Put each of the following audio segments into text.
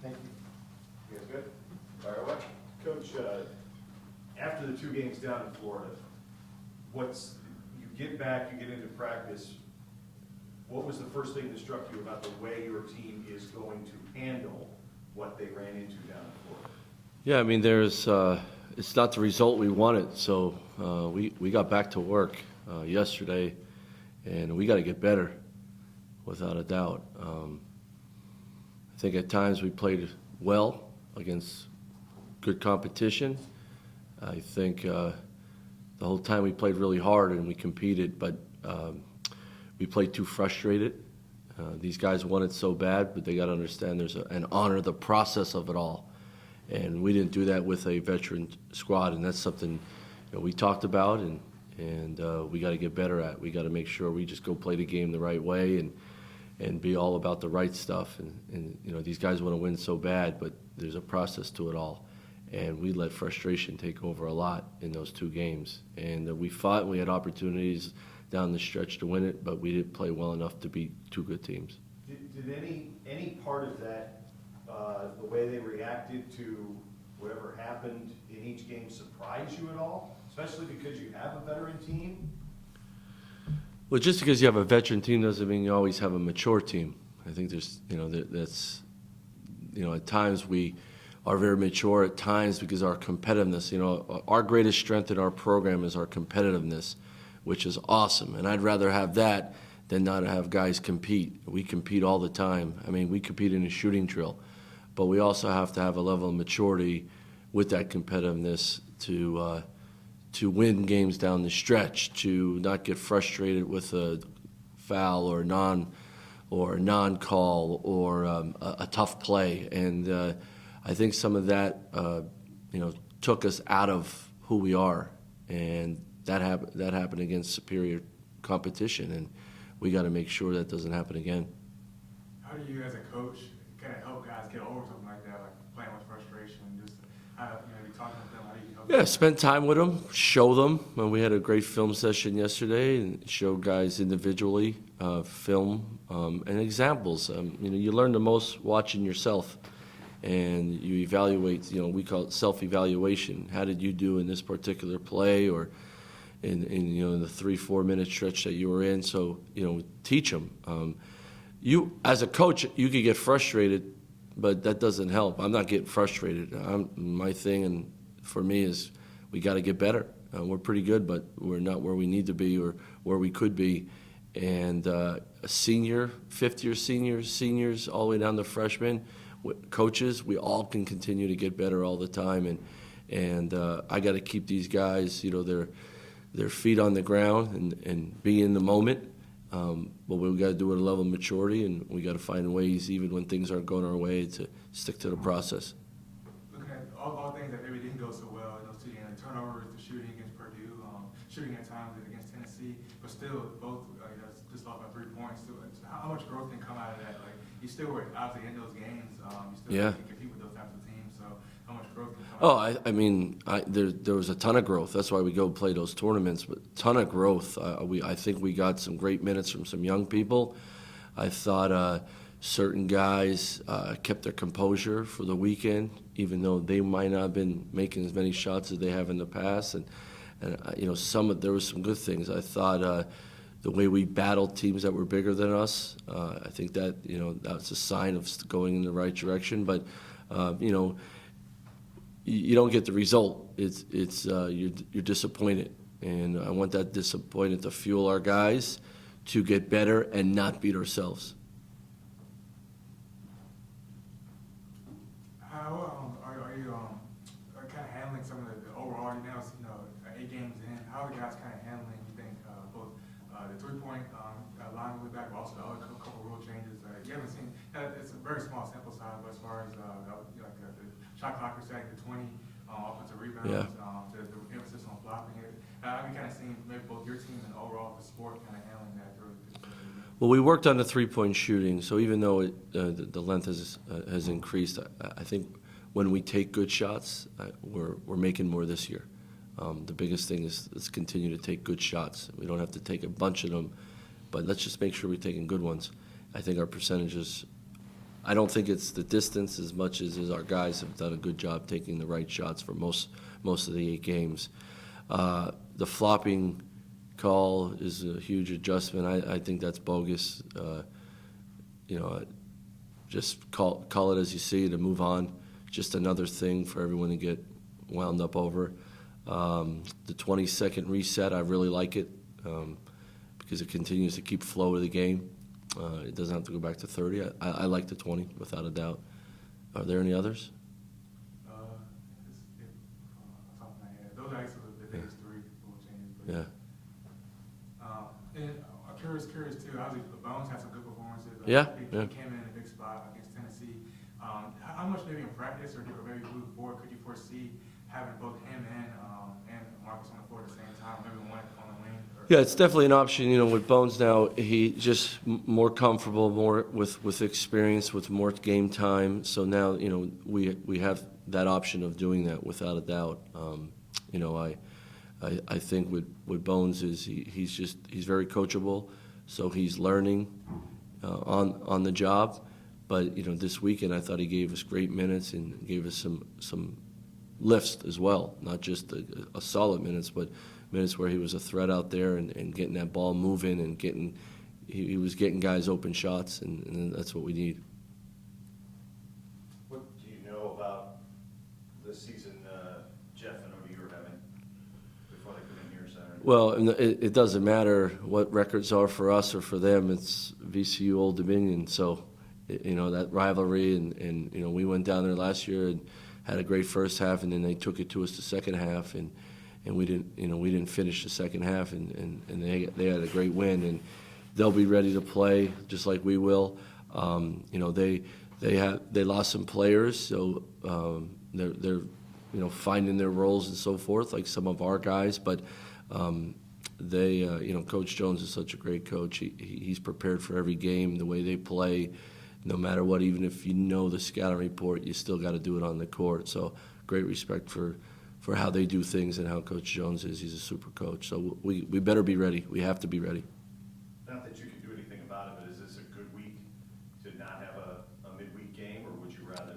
Thank you. You guys good? Fire away. Coach, after the 2 games down in Florida, you get back, you get into practice, what was the first thing that struck you about the way your team is going to handle what they ran into down in Florida? Yeah, I mean, it's not the result we wanted, so we got back to work yesterday, and we got to get better, without a doubt. I think at times we played well against good competition. I think the whole time we played really hard and we competed, but we played too frustrated. These guys want it so bad, but they got to understand and honor the process of it all. And we didn't do that with a veteran squad, and that's something we talked about, and we got to get better at. We got to make sure we just go play the game the right way and be all about the right stuff. And these guys want to win so bad, but there's a process to it all. And we let frustration take over a lot in those 2 games. And we fought, and we had opportunities down the stretch to win it, but we didn't play well enough to beat 2 good teams. Did any part of that, the way they reacted to whatever happened in each game, surprise you at all? Especially because you have a veteran team? Well, just because you have a veteran team doesn't mean you always have a mature team. I think there's, that's, at times we are very mature at times because our competitiveness, our greatest strength in our program is our competitiveness, which is awesome. And I'd rather have that than not have guys compete. We compete all the time. I mean, we compete in a shooting drill, but we also have to have a level of maturity with that competitiveness to win games down the stretch, to not get frustrated with a foul or non-call or a tough play. And I think some of that, took us out of who we are, and that happened against superior competition, and we got to make sure that doesn't happen again. How do you, as a coach, kind of help guys get over something like that, like playing with frustration? Just you talking with them, how do you help? Yeah, spend time with them, show them. And we had a great film session yesterday and showed guys individually film and examples. You learn the most watching yourself, and you evaluate. We call it self-evaluation. How did you do in this particular play, or in the 3-4 minute stretch that you were in? So teach them. You as a coach, you could get frustrated, but that doesn't help. I'm not getting frustrated. My thing and for me is we got to get better. We're pretty good, but we're not where we need to be or where we could be. And a senior, fifth-year seniors, all the way down to freshmen, coaches, we all can continue to get better all the time. And I got to keep these guys, their feet on the ground and be in the moment. But we've got to do it at a level of maturity, and we got to find ways, even when things aren't going our way, to stick to the process. Looking at all things that maybe didn't go so well in those 2 games, the turnovers, the shooting against Purdue, shooting at times against Tennessee, but still both just lost by 3 points. So how much growth can come out of that? Like, you still were obviously in those games. You still can compete with those types of teams. So how much growth can come out of that? There was a ton of growth. That's why we go play those tournaments. But ton of growth. I think we got some great minutes from some young people. I thought certain guys kept their composure for the weekend, even though they might not have been making as many shots as they have in the past. And there was some good things. I thought the way we battled teams that were bigger than us, I think that that's a sign of going in the right direction. But you don't get the result. You're disappointed, and I want that disappointment to fuel our guys to get better and not beat ourselves. How are you kind of handling some of the overall? Now it's 8 games in. How are the guys kind of handling? You think both the 3-point line way back, but also the other couple rule changes. You haven't seen. It's a very small sample size, but as far as the shot clock percentage, the 20 offensive rebounds, the emphasis on blocking it. Have you kind of seen maybe both your team and overall the sport kind of handling that through? Well, we worked on the 3-point shooting, so even though the length has increased, I think when we take good shots, we're making more this year. The biggest thing is let's continue to take good shots. We don't have to take a bunch of them, but let's just make sure we're taking good ones. I think our percentages I don't think it's the distance as much as our guys have done a good job taking the right shots for most of the 8 games. The flopping call is a huge adjustment. I think that's bogus. Just call it as you see it and move on. Just another thing for everyone to get wound up over. The 20-second reset, I really like it because it continues to keep flow of the game. It doesn't have to go back to 30. I like the 20, without a doubt. Are there any others? Those are actually the biggest 3 little changes. But, Yeah. And I'm curious too. Obviously, Bones had some good performances. Yeah, He yeah. came in a big spot against Tennessee. How much maybe in practice or maybe moving forward could you foresee having both him and Marcus on the floor at the same time, maybe one on the wing? Yeah, it's definitely an option. With Bones now, he just more comfortable, more with experience, with more game time. So now, we have that option of doing that without a doubt. I think with Bones is he's very coachable, so he's learning on the job. But this weekend I thought he gave us great minutes and gave us some lifts as well, not just a solid minutes, but minutes where he was a threat out there and getting that ball moving and he was getting guys open shots, and that's what we need. What do you know about the season Jeff and ODU are having before they come in here Saturday? Well, it doesn't matter what records are for us or for them. It's VCU Old Dominion, so that rivalry, and we went down there last year and had a great first half, and then they took it to us the second half, and we didn't finish the second half, and they had a great win, and they'll be ready to play just like we will. They lost some players, so they're finding their roles and so forth, like some of our guys, but Coach Jones is such a great coach. He's prepared for every game, the way they play. No matter what, even if you know the scouting report, you still got to do it on the court. So great respect for how they do things and how Coach Jones is. He's a super coach. So we better be ready. We have to be ready. Not that you can do anything about it, but is this a good week to not have a midweek game, or would you rather?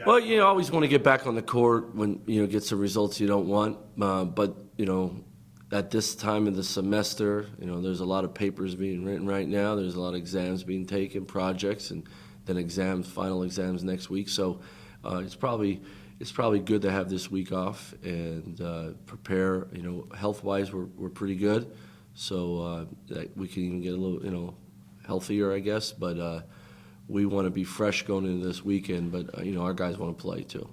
Well, you always want to get back on the court when get some results you don't want. But at this time of the semester, there's a lot of papers being written right now. There's a lot of exams being taken, projects, and then final exams next week. So it's probably good to have this week off and prepare. Health-wise, we're pretty good, so that we can even get a little healthier, I guess. But we want to be fresh going into this weekend. But our guys want to play too.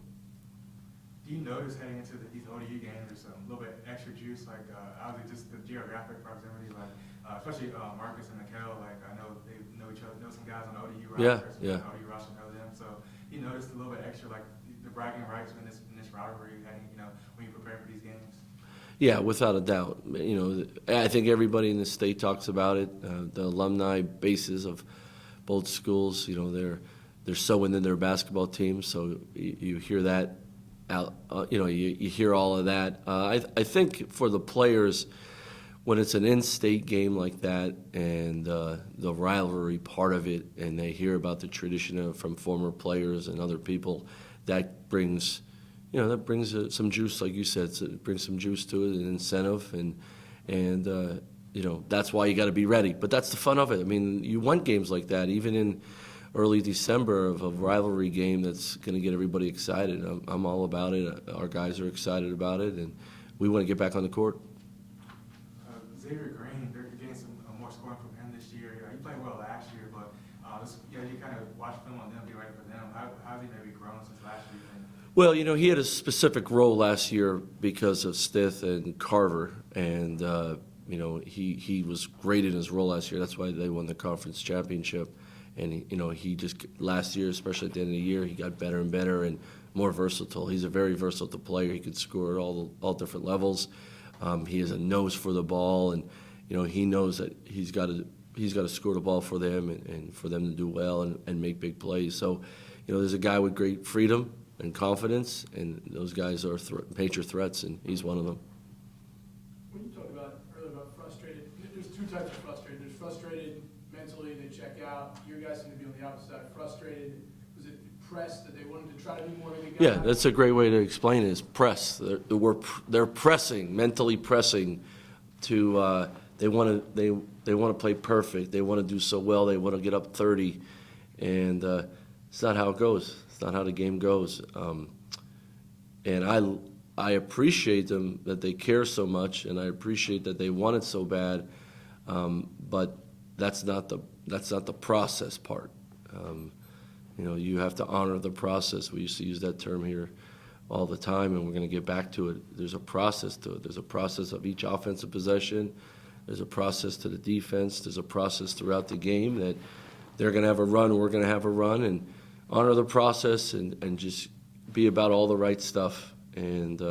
Do you notice heading into these ODU games, there's a little bit extra juice, like obviously just the geographic proximity, like especially Marcus and Mikhail, like I know they know each other, know some guys on the ODU roster, ODU roster know them, so you noticed a little bit extra, like the bragging rights in this rivalry, heading, when you prepare for these games. Yeah, without a doubt. I think everybody in the state talks about it. The alumni bases of both schools, they're so into their basketball teams, so you hear that. You hear all of that. I think for the players, when it's an in-state game like that and the rivalry part of it, and they hear about the tradition from former players and other people, that brings some juice, like you said. So it brings some juice to it, an incentive, and that's why you got to be ready. But that's the fun of it. I mean, you want games like that, even in early December, of a rivalry game that's going to get everybody excited. I'm all about it. Our guys are excited about it, and we want to get back on the court. Xavier Green, they're getting some more scoring from him this year. He played well last year, but you kind of watch film on them, be ready for them. How's he maybe grown since last year? Well, he had a specific role last year because of Stith and Carver, and he was great in his role last year. That's why they won the conference championship. And he just last year, especially at the end of the year, he got better and better and more versatile. He's a very versatile player. He could score at all different levels. He has a nose for the ball, and he knows that he's got to score the ball for them and for them to do well and make big plays. So, there's a guy with great freedom and confidence, and those guys are major threats, and he's one of them. When you talked earlier about frustrated, there's 2 types of frustrated. There's frustrated mentally, they check out. Your guys seem to be on the the opposite side, frustrated? Was it pressed that they wanted to try to do more than they got? Yeah, that's a great way to explain it, is press. They're pressing, mentally pressing to, they want to play perfect. They want to do so well. They want to get up 30. And it's not how it goes. It's not how the game goes. And I appreciate them that they care so much, and I appreciate that they want it so bad. But that's not the process part. You have to honor the process. We used to use that term here all the time, and we're going to get back to it. There's a process to it. There's a process of each offensive possession. There's a process to the defense. There's a process throughout the game that they're going to have a run, we're going to have a run, and honor the process and just be about all the right stuff. And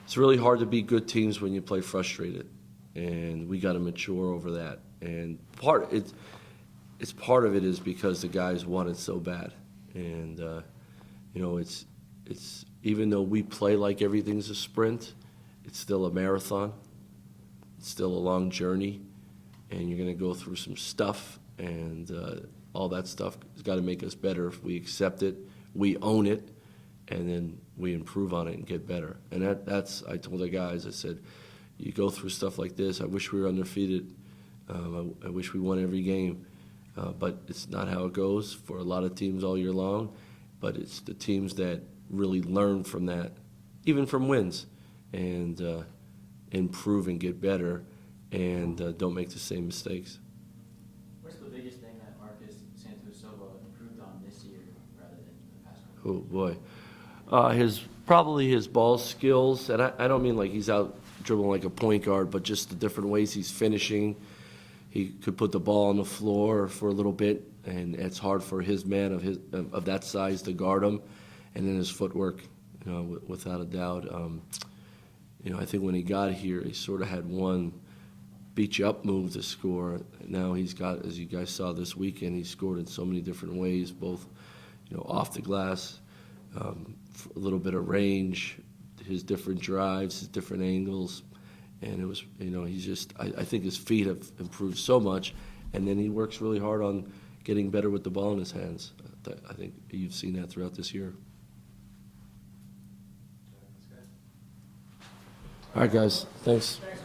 it's really hard to beat good teams when you play frustrated, and we got to mature over that. And part of it is because the guys want it so bad, and it's even though we play like everything's a sprint, it's still a marathon. It's still a long journey, and you're going to go through some stuff, and all that stuff has got to make us better. If we accept it, we own it, and then we improve on it and get better. And that's I told the guys, I said, you go through stuff like this. I wish we were undefeated. I wish we won every game. But it's not how it goes for a lot of teams all year long. But it's the teams that really learn from that, even from wins, and improve and get better, and don't make the same mistakes. What's the biggest thing that Marcus Santos-Silva improved on this year rather than the past couple? Oh boy, probably his ball skills, and I don't mean like he's out dribbling like a point guard, but just the different ways he's finishing. He could put the ball on the floor for a little bit, and it's hard for his man of that size to guard him. And then his footwork, without a doubt. I think when he got here, he sort of had one beat you up move to score. Now he's got, as you guys saw this weekend, he scored in so many different ways, both off the glass, a little bit of range, his different drives, his different angles. And it was, he's just, I think his feet have improved so much, and then he works really hard on getting better with the ball in his hands. I think you've seen that throughout this year. All right, guys. Thanks. Thanks.